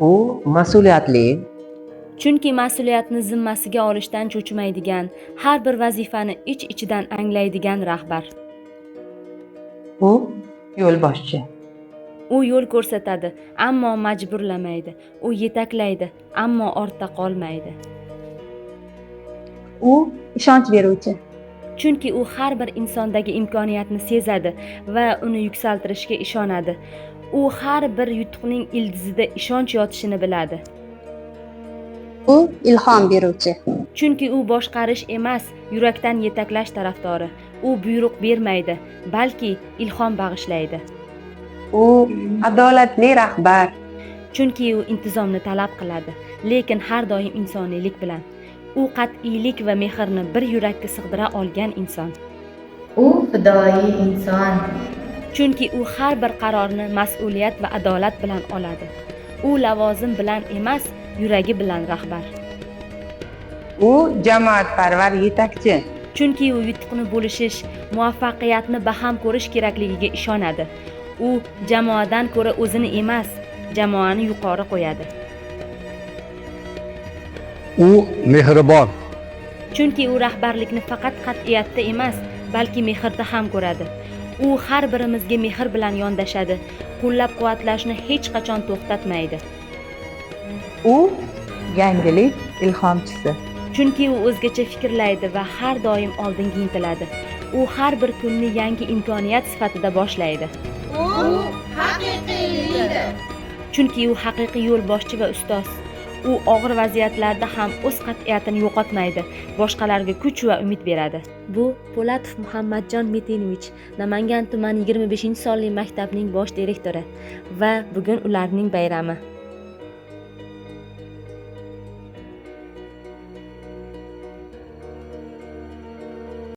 U mas'uliyatli, Chunki mas'uliyatni zimmasiga olishdan cho'chimaydigan, har bir vazifani ich-ichidan anglaydigan rahbar. u yo'lboshchi. U yo'l ko'rsatadi, ammo majburlamaydi. U yetaklaydi, ammo ortda qolmaydi. U ishonch beruvchi. Chunki u har bir insondagi imkoniyatni sezadi va uni yuksaltirishga ishonadi. U har bir yutuqning ildizida ishonch yotishini biladi. U ilhom beruvchi. Chunki u boshqarish emas, yurakdan yetaklash tarafdori. U buyruq bermaydi, balki ilhom bag'ishlaydi. U adolatli rahbar. Chunki u intizomni talab qiladi, lekin har doim insoniylik bilan. U qat'iylik va mehrni bir yurakka sig'dira olgan inson. U fidoyi inson. Chunki u har bir qarorni mas'uliyat va adolat bilan oladi. U lavozim bilan emas, yuragi bilan rahbar. U jamoatparvar yetakchi. Chunki u yutuqni bo'lishish, muvaffaqiyatni baham ko'rish kerakligiga ishonadi. U jamoadan ko'ra o'zini emas, jamoani yuqori qo'yadi. U mehribon. Chunki u rahbarlikni faqat qat'iyatda emas, balki mehrda ham ko'radi. U har birimizga mehr bilan yondashadi, qo'llab-quvvatlashni hech qachon to'xtatmaydi. U yangilik ilhomchisi. Chunki u o'zgacha fikrlaydi va har doim oldinga intiladi. U har bir kunni yangi imkoniyat sifatida boshlaydi. U haqiqiy lider. Chunki u haqiqiy yo'lboshchi va ustoz. U og'ir vaziyatlarda ham o'z qat'iyatini yo'qotmaydi, boshqalarga kuch va umid beradi. Bu Po'latov Muhammadjon Metinovich, Namangan tumani 25-sonli maktabning bosh direktori va bugun ularning bayrami.